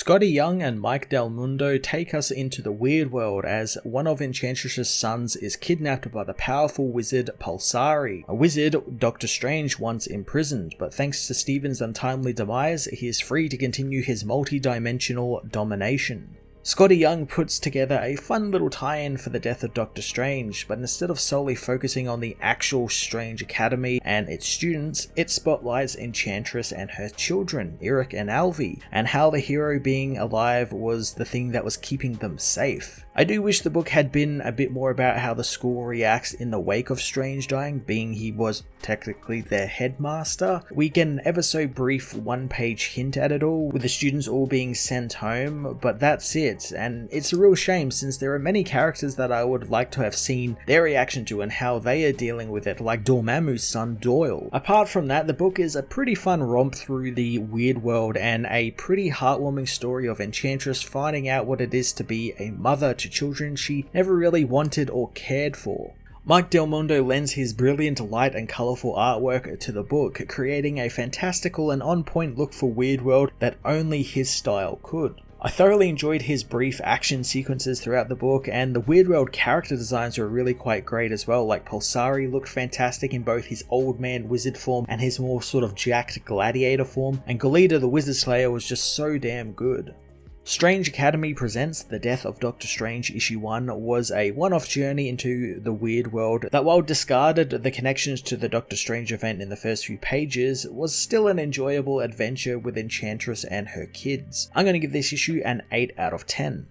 Scotty Young and Mike Del Mundo take us into the weird world as one of Enchantress's sons is kidnapped by the powerful wizard Pulsari, a wizard Doctor Strange once imprisoned, but thanks to Stephen's untimely demise, he is free to continue his multi-dimensional domination. Scotty Young puts together a fun little tie-in for the death of Doctor Strange, but instead of solely focusing on the actual Strange Academy and its students, it spotlights Enchantress and her children, Iric and Alvi, and how the hero being alive was the thing that was keeping them safe. I do wish the book had been a bit more about how the school reacts in the wake of Strange dying, being he was technically their headmaster. We get an ever so brief one-page hint at it all, with the students all being sent home, but that's it, and it's a real shame since there are many characters that I would like to have seen their reaction to and how they are dealing with it, like Dormammu's son Doyle. Apart from that, the book is a pretty fun romp through the weird world and a pretty heartwarming story of Enchantress finding out what it is to be a mother to children she never really wanted or cared for. Mike Del Mundo lends his brilliant light and colourful artwork to the book, creating a fantastical and on-point look for Weird World that only his style could. I thoroughly enjoyed his brief action sequences throughout the book, and the Weird World character designs were really quite great as well. Like Pulsari looked fantastic in both his old man wizard form and his more sort of jacked gladiator form, and Goleta the Wizard Slayer was just so damn good. Strange Academy Presents The Death of Doctor Strange Issue 1 was a one-off journey into the weird world that, while discarded the connections to the Doctor Strange event in the first few pages, was still an enjoyable adventure with Enchantress and her kids. I'm going to give this issue an 8 out of 10.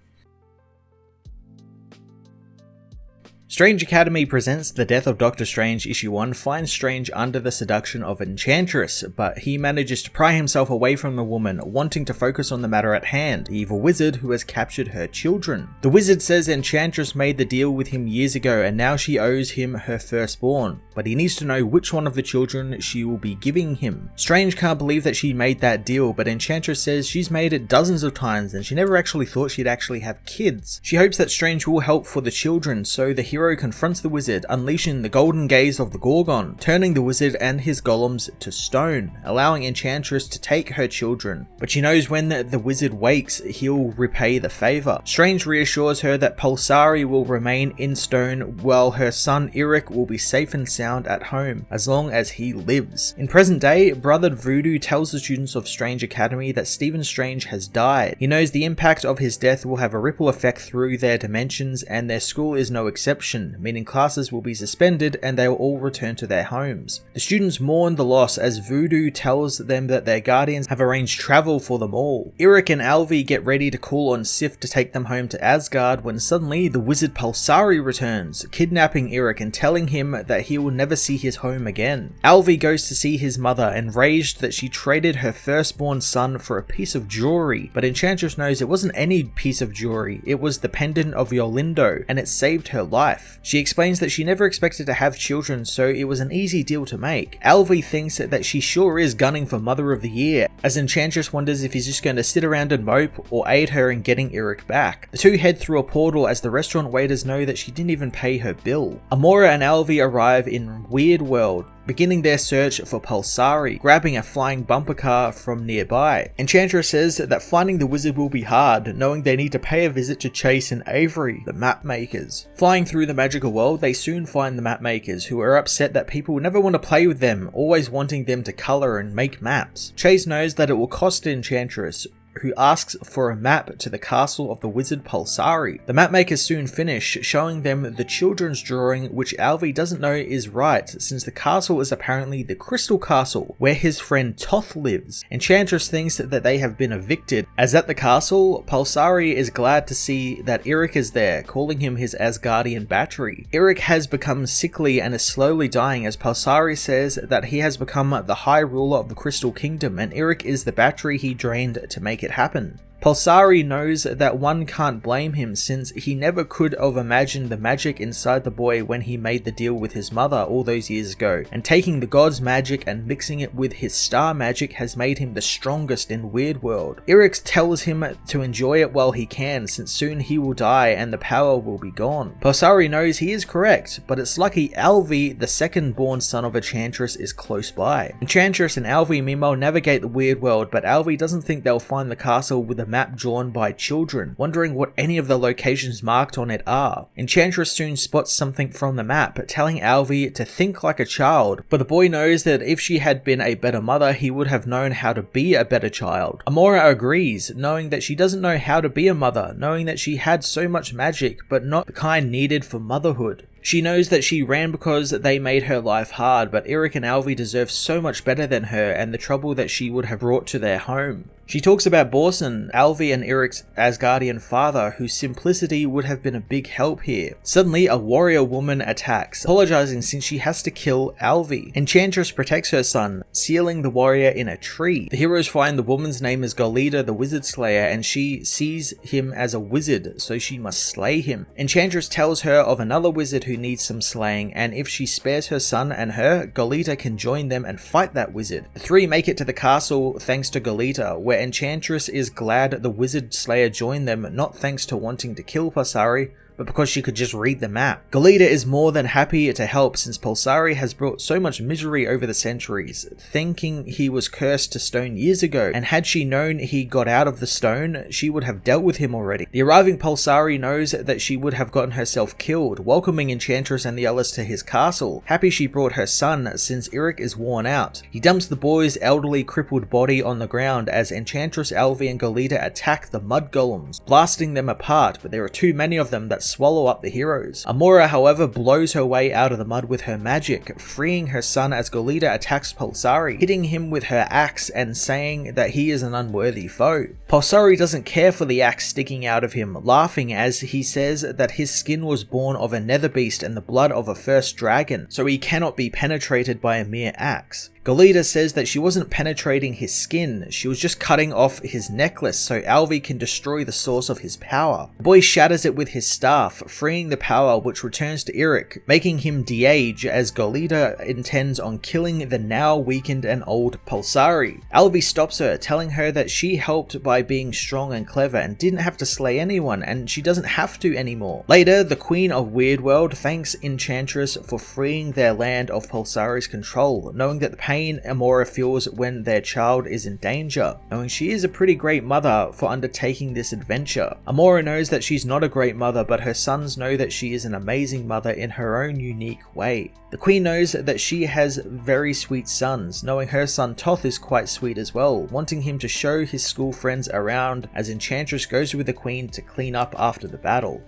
Strange Academy Presents The Death of Doctor Strange Issue 1 finds Strange under the seduction of Enchantress, but he manages to pry himself away from the woman, wanting to focus on the matter at hand, the evil wizard who has captured her children. The wizard says Enchantress made the deal with him years ago and now she owes him her firstborn, but he needs to know which one of the children she will be giving him. Strange can't believe that she made that deal, but Enchantress says she's made it dozens of times and she never actually thought she'd actually have kids. She hopes that Strange will help for the children, so the hero confronts the wizard, unleashing the golden gaze of the Gorgon, turning the wizard and his golems to stone, allowing Enchantress to take her children. But she knows when the wizard wakes, he'll repay the favour. Strange reassures her that Pulsari will remain in stone, while her son Iric will be safe and sound at home, as long as he lives. In present day, Brother Voodoo tells the students of Strange Academy that Stephen Strange has died. He knows the impact of his death will have a ripple effect through their dimensions, and their school is no exception, meaning classes will be suspended and they will all return to their homes. The students mourn the loss as Voodoo tells them that their guardians have arranged travel for them all. Iric and Alvi get ready to call on Sif to take them home to Asgard when suddenly the wizard Pulsari returns, kidnapping Iric and telling him that he will never see his home again. Alvi goes to see his mother, enraged that she traded her firstborn son for a piece of jewelry, but Enchantress knows it wasn't any piece of jewelry, it was the pendant of Yolindo, and it saved her life. She explains that she never expected to have children, so it was an easy deal to make. Alvi thinks that she sure is gunning for Mother of the Year, as Enchantress wonders if he's just going to sit around and mope or aid her in getting Iric back. The two head through a portal as the restaurant waiters know that she didn't even pay her bill. Amora and Alvi arrive in Weird World, beginning their search for Pulsari, grabbing a flying bumper car from nearby. Enchantress says that finding the wizard will be hard, knowing they need to pay a visit to Chase and Avery, the map makers. Flying through the magical world, they soon find the map makers, who are upset that people never want to play with them, always wanting them to colour and make maps. Chase knows that it will cost Enchantress, who asks for a map to the castle of the wizard Pulsari. The mapmakers soon finish, showing them the children's drawing, which Alvi doesn't know is right, since the castle is apparently the Crystal Castle, where his friend Toth lives. Enchantress thinks that they have been evicted, as at the castle, Pulsari is glad to see that Iric is there, calling him his Asgardian battery. Iric has become sickly and is slowly dying, as Pulsari says that he has become the High Ruler of the Crystal Kingdom, and Iric is the battery he drained to make it happen. Pulsari knows that one can't blame him, since he never could have imagined the magic inside the boy when he made the deal with his mother all those years ago, and taking the god's magic and mixing it with his star magic has made him the strongest in Weird World. Iric tells him to enjoy it while he can, since soon he will die and the power will be gone. Pulsari knows he is correct, but it's lucky Alvi, the second born son of Enchantress, is close by. Enchantress and Alvi meanwhile navigate the Weird World, but Alvi doesn't think they'll find the castle with the map drawn by children, wondering what any of the locations marked on it are. Enchantress soon spots something from the map, telling Alvi to think like a child, but the boy knows that if she had been a better mother, he would have known how to be a better child. Amora agrees, knowing that she doesn't know how to be a mother, knowing that she had so much magic, but not the kind needed for motherhood. She knows that she ran because they made her life hard, but Iric and Alvi deserve so much better than her and the trouble that she would have brought to their home. She talks about Borson, Alvi and Iric's Asgardian father, whose simplicity would have been a big help here. Suddenly, a warrior woman attacks, apologizing since she has to kill Alvi. Enchantress protects her son, sealing the warrior in a tree. The heroes find the woman's name is Golida the Wizard Slayer, and she sees him as a wizard, so she must slay him. Enchantress tells her of another wizard who needs some slaying, and if she spares her son and her, Golida can join them and fight that wizard. The three make it to the castle thanks to Golida, where Enchantress is glad the Wizard Slayer joined them, not thanks to wanting to kill Pulsari, but because she could just read the map. Golida is more than happy to help since Pulsari has brought so much misery over the centuries, thinking he was cursed to stone years ago, and had she known he got out of the stone, she would have dealt with him already. The arriving Pulsari knows that she would have gotten herself killed, welcoming Enchantress and the others to his castle, happy she brought her son since Iric is worn out. He dumps the boy's elderly crippled body on the ground as Enchantress, Alvi and Golida attack the mud golems, blasting them apart, but there are too many of them that swallow up the heroes. Amora, however, blows her way out of the mud with her magic, freeing her son as Golida attacks Pulsari, hitting him with her axe and saying that he is an unworthy foe. Pulsari doesn't care for the axe sticking out of him, laughing as he says that his skin was born of a nether beast and the blood of a first dragon, so he cannot be penetrated by a mere axe. Golida says that she wasn't penetrating his skin, she was just cutting off his necklace so Alvi can destroy the source of his power. The boy shatters it with his staff, freeing the power which returns to Iric, making him de-age as Golida intends on killing the now weakened and old Pulsari. Alvi stops her, telling her that she helped by being strong and clever and didn't have to slay anyone, and she doesn't have to anymore. Later, the Queen of Weirdworld thanks Enchantress for freeing their land of Pulsari's control, knowing that the pain Amora feels when their child is in danger, knowing she is a pretty great mother for undertaking this adventure. Amora knows that she's not a great mother, but her sons know that she is an amazing mother in her own unique way. The Queen knows that she has very sweet sons, knowing her son Toth is quite sweet as well, wanting him to show his school friends around as Enchantress goes with the Queen to clean up after the battle.